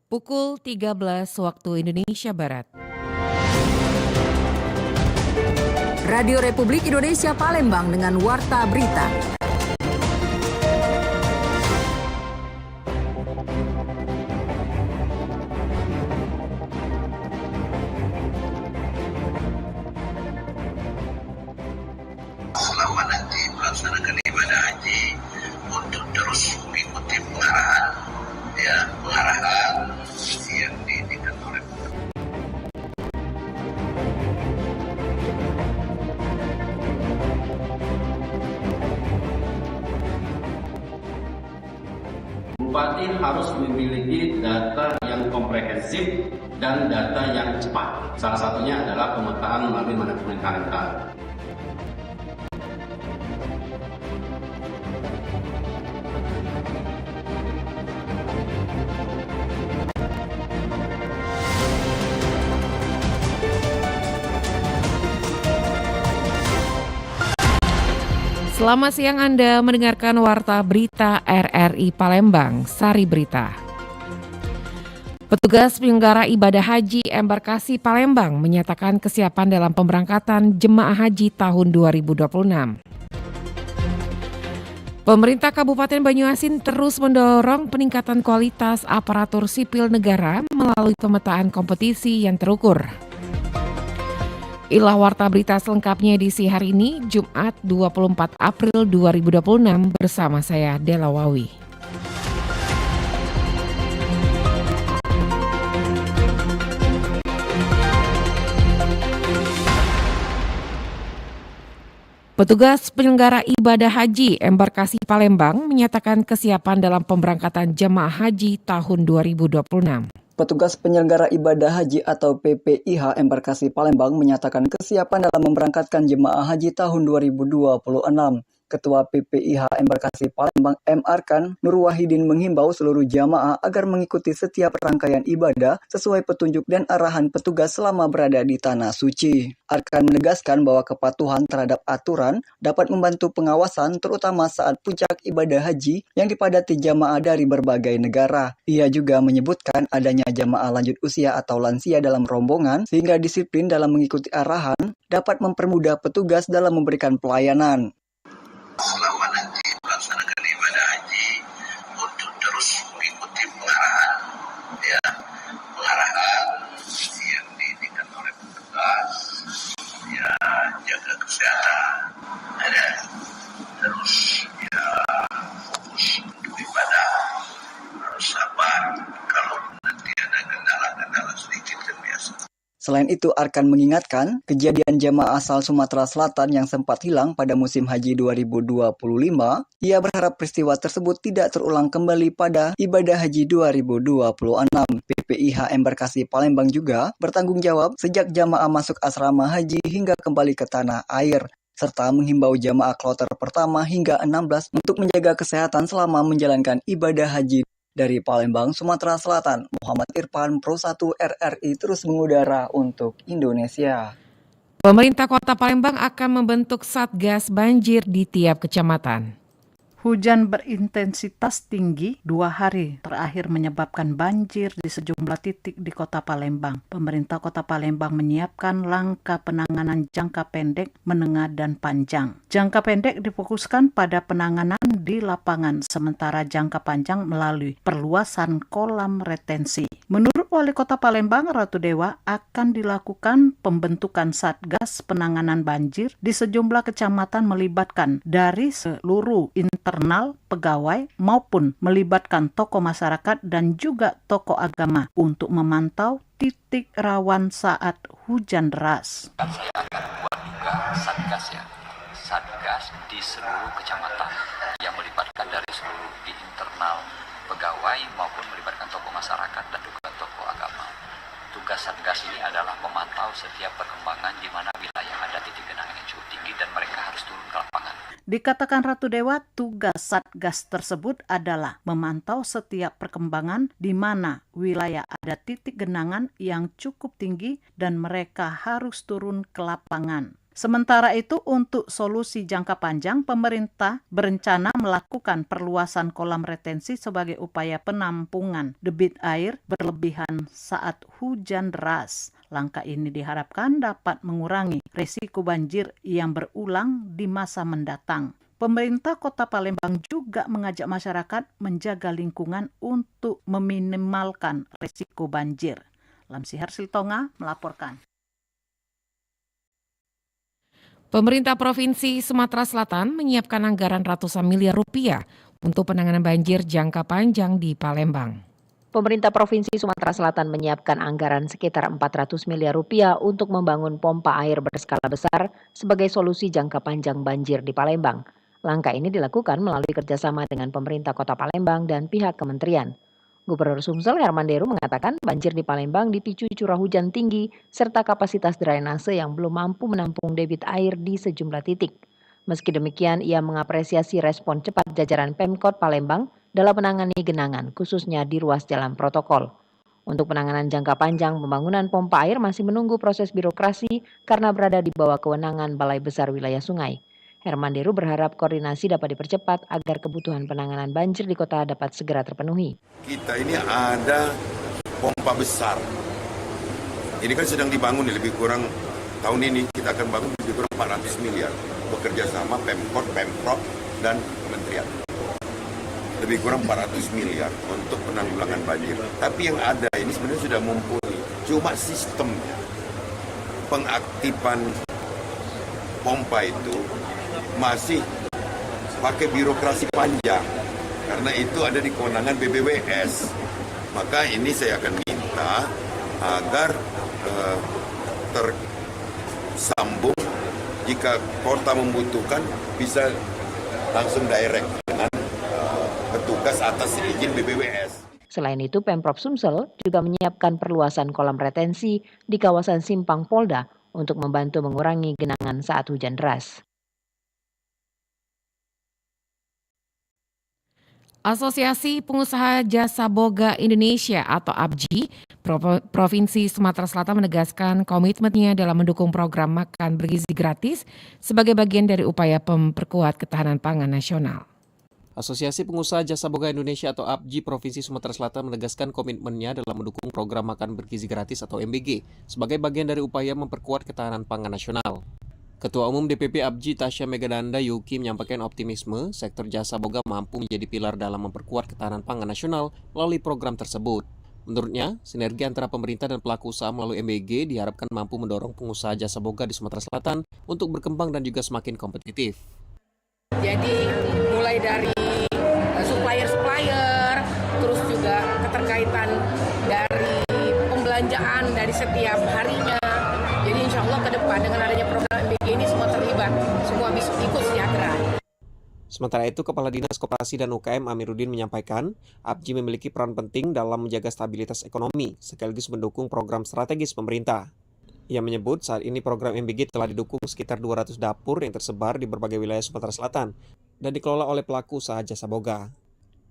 Pukul 13 waktu Indonesia Barat. Radio Republik Indonesia Palembang dengan Warta Berita. Selama nanti melaksanakan ibadah haji untuk terus mengikuti pengarahan yang diinginkan oleh Bupati harus memiliki data yang komprehensif dan data yang cepat. Salah satunya adalah pemetaan melalui manajemen kalender. Selamat siang, Anda mendengarkan Warta Berita RRI Palembang, Sari Berita. Petugas penyelenggara ibadah haji embarkasi Palembang menyatakan kesiapan dalam pemberangkatan jemaah haji tahun 2026. Pemerintah Kabupaten Banyuasin terus mendorong peningkatan kualitas aparatur sipil negara melalui pemetaan kompetisi yang terukur. Inilah Warta Berita selengkapnya edisi hari ini, Jumat 24 April 2026 bersama saya, Dela Wawi. Petugas penyelenggara ibadah haji embarkasi Palembang menyatakan kesiapan dalam pemberangkatan jemaah haji tahun 2026. Petugas penyelenggara ibadah haji atau PPIH embarkasi Palembang menyatakan kesiapan dalam memberangkatkan jemaah haji tahun 2026. Ketua PPIH embarkasi Palembang M. Arkan Nur Wahidin menghimbau seluruh jamaah agar mengikuti setiap rangkaian ibadah sesuai petunjuk dan arahan petugas selama berada di Tanah Suci. Arkan menegaskan bahwa kepatuhan terhadap aturan dapat membantu pengawasan terutama saat puncak ibadah haji yang dipadati jamaah dari berbagai negara. Ia juga menyebutkan adanya jamaah lanjut usia atau lansia dalam rombongan sehingga disiplin dalam mengikuti arahan dapat mempermudah petugas dalam memberikan pelayanan. Selama nanti melaksanakan ibadah haji untuk terus mengikuti pengarahan yang diinginkan oleh petugas, jaga kesehatan, terus fokus untuk ibadah, harus sabar kalau nanti ada kendala-kendala sedikit kan biasa. Selain itu, Arkan mengingatkan kejadian jamaah asal Sumatera Selatan yang sempat hilang pada musim haji 2025. Ia berharap peristiwa tersebut tidak terulang kembali pada ibadah haji 2026. PPIH embarkasi Palembang juga bertanggung jawab sejak jamaah masuk asrama haji hingga kembali ke tanah air, serta menghimbau jamaah kloter pertama hingga 16 untuk menjaga kesehatan selama menjalankan ibadah haji. Dari Palembang, Sumatera Selatan, Muhammad Irfan, Pro 1 RRI terus mengudara untuk Indonesia. Pemerintah Kota Palembang akan membentuk Satgas Banjir di tiap kecamatan. Hujan berintensitas tinggi 2 hari terakhir menyebabkan banjir di sejumlah titik di Kota Palembang. Pemerintah Kota Palembang menyiapkan langkah penanganan jangka pendek, menengah, dan panjang. Jangka pendek difokuskan pada penanganan di lapangan, sementara jangka panjang melalui perluasan kolam retensi. Menurut Wali Kota Palembang, Ratu Dewa, akan dilakukan pembentukan Satgas Penanganan Banjir di sejumlah kecamatan melibatkan dari seluruh internal, pegawai, maupun melibatkan tokoh masyarakat dan juga tokoh agama untuk memantau titik rawan saat hujan deras. Saya akan buat juga Satgas di seluruh kecamatan yang melibatkan dari seluruh di internal, pegawai maupun melibatkan tokoh masyarakat dan juga tokoh agama. Tugas Satgas ini adalah memantau setiap perkembangan di mana wilayah ada titik genangan yang cukup tinggi dan mereka harus turun ke lapangan. Dikatakan Ratu Dewa, tugas Satgas tersebut adalah memantau setiap perkembangan di mana wilayah ada titik genangan yang cukup tinggi dan mereka harus turun ke lapangan. Sementara itu, untuk solusi jangka panjang, pemerintah berencana melakukan perluasan kolam retensi sebagai upaya penampungan debit air berlebihan saat hujan deras. Langkah ini diharapkan dapat mengurangi risiko banjir yang berulang di masa mendatang. Pemerintah Kota Palembang juga mengajak masyarakat menjaga lingkungan untuk meminimalkan risiko banjir. Lamsihar Siltonga melaporkan. Pemerintah Provinsi Sumatera Selatan menyiapkan anggaran ratusan miliar rupiah untuk penanganan banjir jangka panjang di Palembang. Pemerintah Provinsi Sumatera Selatan menyiapkan anggaran sekitar 400 miliar rupiah untuk membangun pompa air berskala besar sebagai solusi jangka panjang banjir di Palembang. Langkah ini dilakukan melalui kerjasama dengan pemerintah Kota Palembang dan pihak kementerian. Gubernur Sumsel Herman Deru mengatakan banjir di Palembang dipicu curah hujan tinggi serta kapasitas drainase yang belum mampu menampung debit air di sejumlah titik. Meski demikian, ia mengapresiasi respon cepat jajaran Pemkot Palembang dalam menangani genangan, khususnya di ruas jalan protokol. Untuk penanganan jangka panjang, pembangunan pompa air masih menunggu proses birokrasi karena berada di bawah kewenangan Balai Besar Wilayah Sungai. Herman Deru berharap koordinasi dapat dipercepat agar kebutuhan penanganan banjir di kota dapat segera terpenuhi. Kita ini ada pompa besar. Ini kan sedang dibangun lebih kurang tahun ini kita akan bangun lebih kurang 400 miliar. Bekerja sama Pemkot, Pemprov, dan Kementerian. Lebih kurang 400 miliar untuk penanggulangan banjir. Tapi yang ada ini sebenarnya sudah mumpuni. Cuma sistemnya, pengaktifan pompa itu masih pakai birokrasi panjang karena itu ada di kewenangan BBWS. Maka ini saya akan minta agar tersambung jika kota membutuhkan bisa langsung direct dengan petugas atas izin BBWS. Selain itu, Pemprov Sumsel juga menyiapkan perluasan kolam retensi di kawasan Simpang Polda untuk membantu mengurangi genangan saat hujan deras. Asosiasi Pengusaha Jasa Boga Indonesia atau APJI, Provinsi Sumatera Selatan menegaskan komitmennya dalam mendukung program makan bergizi gratis sebagai bagian dari upaya memperkuat ketahanan pangan nasional. Asosiasi Pengusaha Jasa Boga Indonesia atau APJI Provinsi Sumatera Selatan menegaskan komitmennya dalam mendukung program makan bergizi gratis atau MBG sebagai bagian dari upaya memperkuat ketahanan pangan nasional. Ketua Umum DPP APJI Tasya Megadanda Yuki menyampaikan optimisme sektor jasa boga mampu menjadi pilar dalam memperkuat ketahanan pangan nasional melalui program tersebut. Menurutnya, sinergi antara pemerintah dan pelaku usaha melalui MBG diharapkan mampu mendorong pengusaha jasa boga di Sumatera Selatan untuk berkembang dan juga semakin kompetitif. Jadi mulai dari supplier, terus juga keterkaitan dari pembelanjaan dari setiap harinya. Jadi insya Allah ke depan dengan adanya program MBG ini semua terlibat, semua bisa ikut sejahtera. Sementara itu, Kepala Dinas Koperasi dan UKM Amiruddin menyampaikan, APJI memiliki peran penting dalam menjaga stabilitas ekonomi, sekaligus mendukung program strategis pemerintah. Ia menyebut saat ini program MBG telah didukung sekitar 200 dapur yang tersebar di berbagai wilayah Sumatera Selatan dan dikelola oleh pelaku usaha jasa boga.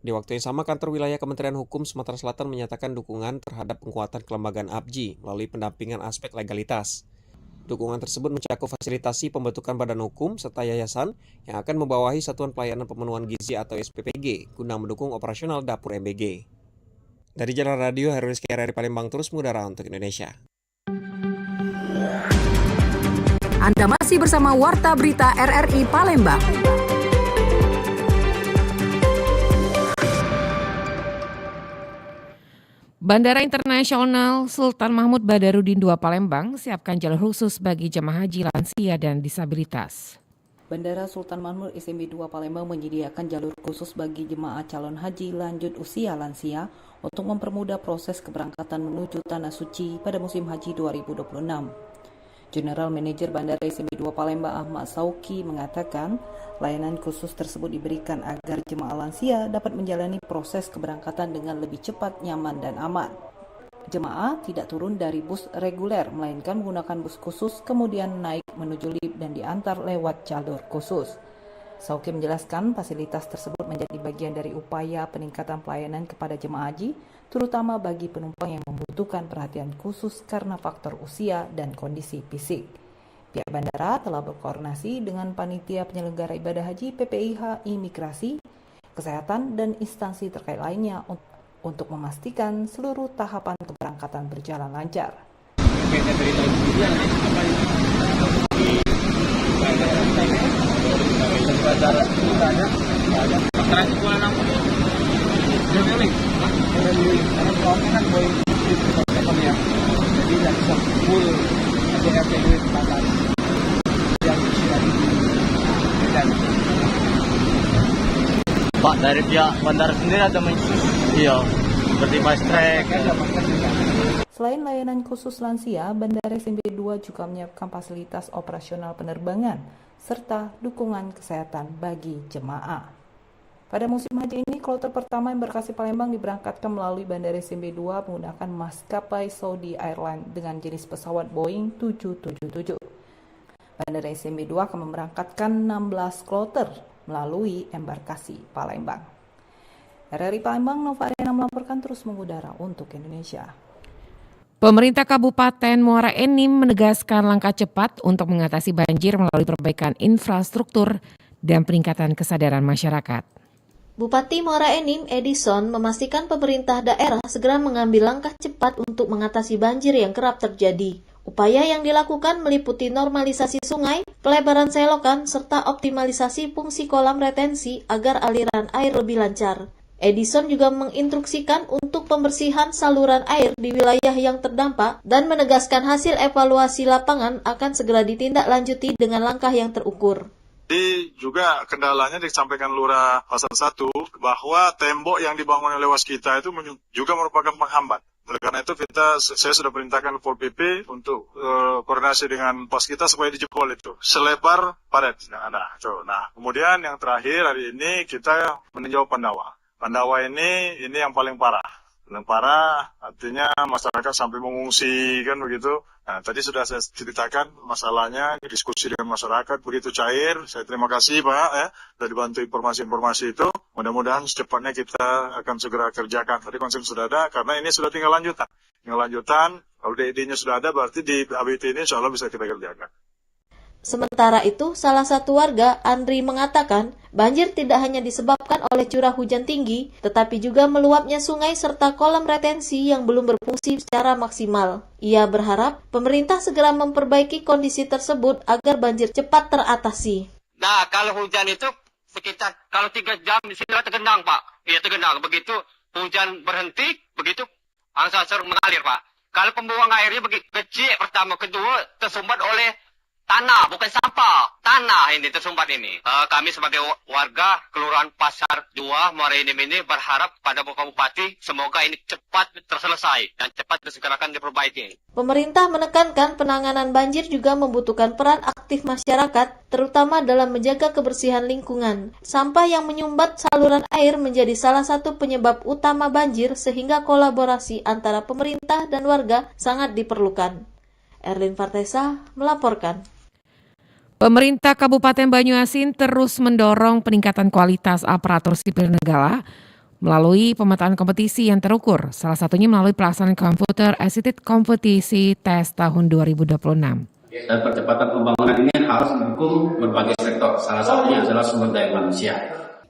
Di waktu yang sama, kantor wilayah Kementerian Hukum Sumatera Selatan menyatakan dukungan terhadap penguatan kelembagaan APJI melalui pendampingan aspek legalitas. Dukungan tersebut mencakup fasilitasi pembentukan badan hukum serta yayasan yang akan membawahi Satuan Pelayanan Pemenuhan Gizi atau SPPG guna mendukung operasional dapur MBG. Dari Jalan Radio, Herois KRRI Palembang terus mengudara untuk Indonesia. Anda masih bersama Warta Berita RRI Palembang. Bandara Internasional Sultan Mahmud Badarudin II Palembang siapkan jalur khusus bagi jemaah haji lansia dan disabilitas. Bandara Sultan Mahmud SMB 2 Palembang menyediakan jalur khusus bagi jemaah calon haji lanjut usia lansia untuk mempermudah proses keberangkatan menuju Tanah Suci pada musim haji 2026. General Manager Bandara SMB 2 Palembang Ahmad Sauki mengatakan layanan khusus tersebut diberikan agar jemaah lansia dapat menjalani proses keberangkatan dengan lebih cepat, nyaman, dan aman. Jemaah tidak turun dari bus reguler, melainkan menggunakan bus khusus, kemudian naik menuju lift dan diantar lewat jalur khusus. Sauki menjelaskan fasilitas tersebut menjadi bagian dari upaya peningkatan pelayanan kepada jemaah haji, terutama bagi penumpang yang membutuhkan perhatian khusus karena faktor usia dan kondisi fisik. Pihak bandara telah berkoordinasi dengan panitia penyelenggara ibadah haji, PPIH, imigrasi, kesehatan, dan instansi terkait lainnya untuk memastikan seluruh tahapan keberangkatan berjalan lancar. Pak, dari pihak bandara sendiri ada seperti fast track. Selain layanan khusus lansia, Bandara SMB 2 juga menyiapkan fasilitas operasional penerbangan serta dukungan kesehatan bagi jemaah. Pada musim haji ini, kloter pertama embarkasi Palembang diberangkatkan melalui Bandara SMB 2 menggunakan maskapai Saudi Airlines dengan jenis pesawat Boeing 777. Bandara SMB 2 akan memberangkatkan 16 kloter melalui embarkasi Palembang. RRI Palembang, Nova Arena melaporkan terus mengudara untuk Indonesia. Pemerintah Kabupaten Muara Enim menegaskan langkah cepat untuk mengatasi banjir melalui perbaikan infrastruktur dan peningkatan kesadaran masyarakat. Bupati Muara Enim, Edison, memastikan pemerintah daerah segera mengambil langkah cepat untuk mengatasi banjir yang kerap terjadi. Upaya yang dilakukan meliputi normalisasi sungai, pelebaran selokan, serta optimalisasi fungsi kolam retensi agar aliran air lebih lancar. Edison juga menginstruksikan untuk pembersihan saluran air di wilayah yang terdampak dan menegaskan hasil evaluasi lapangan akan segera ditindaklanjuti dengan langkah yang terukur. Jadi juga kendalanya disampaikan Lurah Pasar 1 bahwa tembok yang dibangun oleh waskita itu juga merupakan penghambat. Oleh karena itu saya sudah perintahkan Pol PP untuk koordinasi dengan waskita supaya dijebol itu selebar paret yang ada. Nah, kemudian yang terakhir hari ini kita meninjau Pandawa. Pandawa ini yang paling parah. Paling parah artinya masyarakat sampai mengungsi kan begitu. Nah, tadi sudah saya ceritakan masalahnya, diskusi dengan masyarakat begitu cair. Saya terima kasih Pak sudah dibantu informasi-informasi itu. Mudah-mudahan secepatnya kita akan segera kerjakan. Tadi konsep sudah ada karena ini sudah tinggal lanjutan. Kalau DID-nya sudah ada berarti di ABT ini insya Allah bisa kita kerjakan. Sementara itu, salah satu warga, Andri, mengatakan banjir tidak hanya disebabkan oleh curah hujan tinggi, tetapi juga meluapnya sungai serta kolam retensi yang belum berfungsi secara maksimal. Ia berharap pemerintah segera memperbaiki kondisi tersebut agar banjir cepat teratasi. Nah, kalau hujan itu sekitar kalau 3 jam di sini tergenang, Pak. Iya, tergenang. Begitu hujan berhenti, begitu angsar mengalir, Pak. Kalau pembuangan airnya begitu kecil, pertama, kedua tersumbat oleh tanah, bukan sampah. Tanah ini tersumbat ini. Kami sebagai warga Kelurahan Pasar 2 Muara Enim ini berharap pada Bapak Bupati semoga ini cepat terselesai dan cepat disegerakan diperbaiki. Pemerintah menekankan penanganan banjir juga membutuhkan peran aktif masyarakat, terutama dalam menjaga kebersihan lingkungan. Sampah yang menyumbat saluran air menjadi salah satu penyebab utama banjir sehingga kolaborasi antara pemerintah dan warga sangat diperlukan. Erlin Fartesa melaporkan. Pemerintah Kabupaten Banyuasin terus mendorong peningkatan kualitas aparatur sipil negara melalui pemetaan kompetisi yang terukur, salah satunya melalui pelaksanaan Computer Assisted Competency Test tahun 2026. Dan percepatan pembangunan ini harus mendukung berbagai sektor, salah satunya adalah sumber daya manusia.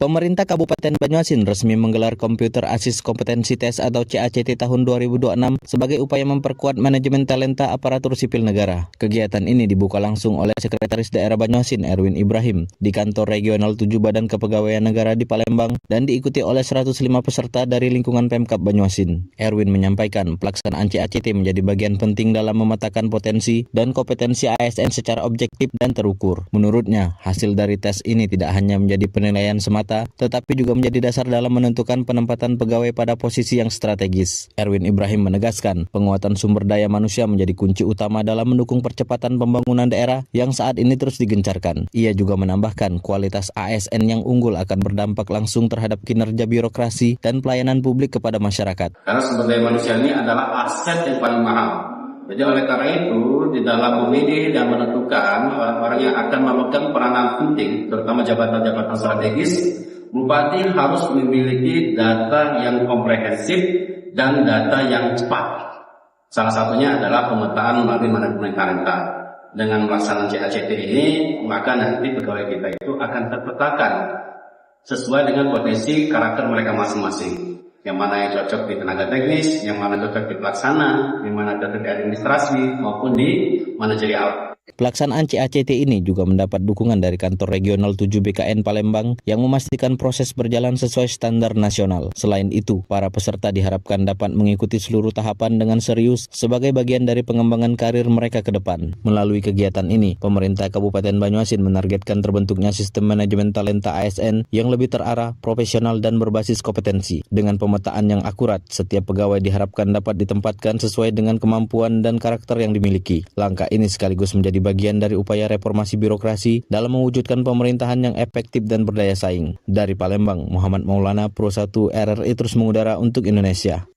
Pemerintah Kabupaten Banyuasin resmi menggelar Computer Assisted Competency Test atau CACT tahun 2026 sebagai upaya memperkuat manajemen talenta aparatur sipil negara. Kegiatan ini dibuka langsung oleh Sekretaris Daerah Banyuasin Erwin Ibrahim di Kantor Regional 7 Badan Kepegawaian Negara di Palembang dan diikuti oleh 105 peserta dari lingkungan Pemkab Banyuasin. Erwin menyampaikan pelaksanaan CACT menjadi bagian penting dalam memetakan potensi dan kompetensi ASN secara objektif dan terukur. Menurutnya, hasil dari tes ini tidak hanya menjadi penilaian semata tetapi juga menjadi dasar dalam menentukan penempatan pegawai pada posisi yang strategis. Erwin Ibrahim menegaskan, penguatan sumber daya manusia menjadi kunci utama dalam mendukung percepatan pembangunan daerah yang saat ini terus digencarkan. Ia juga menambahkan, kualitas ASN yang unggul akan berdampak langsung terhadap kinerja birokrasi dan pelayanan publik kepada masyarakat. Karena sumber daya manusia ini adalah aset yang paling mahal. Jadi oleh karena itu, di dalam memilih dan menentukan orang-orang yang akan memegang peranan penting, terutama jabatan-jabatan strategis, Bupati harus memiliki data yang komprehensif dan data yang cepat. Salah satunya adalah pemetaan melalui manajemen talenta. dengan pelaksanaan CACT ini, maka nanti pegawai kita itu akan terpetakan sesuai dengan potensi karakter mereka masing-masing. Yang mana yang cocok di tenaga teknis, yang mana cocok di pelaksana, yang mana cocok di administrasi, maupun di manajerial. Pelaksanaan CACT ini juga mendapat dukungan dari Kantor Regional 7 BKN Palembang yang memastikan proses berjalan sesuai standar nasional. Selain itu, para peserta diharapkan dapat mengikuti seluruh tahapan dengan serius sebagai bagian dari pengembangan karir mereka ke depan. Melalui kegiatan ini, pemerintah Kabupaten Banyuasin menargetkan terbentuknya sistem manajemen talenta ASN yang lebih terarah, profesional, dan berbasis kompetensi. Dengan pemetaan yang akurat, setiap pegawai diharapkan dapat ditempatkan sesuai dengan kemampuan dan karakter yang dimiliki. Langkah ini sekaligus menjadi bagian dari upaya reformasi birokrasi dalam mewujudkan pemerintahan yang efektif dan berdaya saing. Dari Palembang, Muhammad Maulana, Pro 1 RRI terus mengudara untuk Indonesia.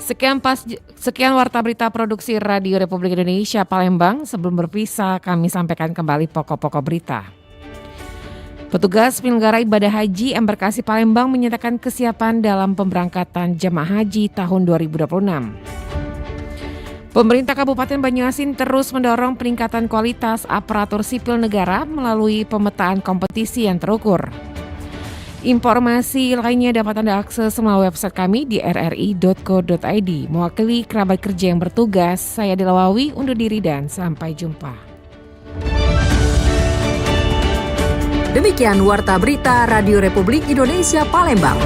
Sekian warta berita produksi Radio Republik Indonesia Palembang. Sebelum berpisah, kami sampaikan kembali pokok-pokok berita. Petugas penyelenggara ibadah haji Embarkasi Palembang menyatakan kesiapan dalam pemberangkatan jemaah haji tahun 2026. Pemerintah Kabupaten Banyuasin terus mendorong peningkatan kualitas aparatur sipil negara melalui pemetaan kompetisi yang terukur. Informasi lainnya dapat Anda akses melalui website kami di rri.co.id. Mewakili kerabat kerja yang bertugas, saya Delawawi undur diri dan sampai jumpa. Demikian Warta Berita Radio Republik Indonesia Palembang.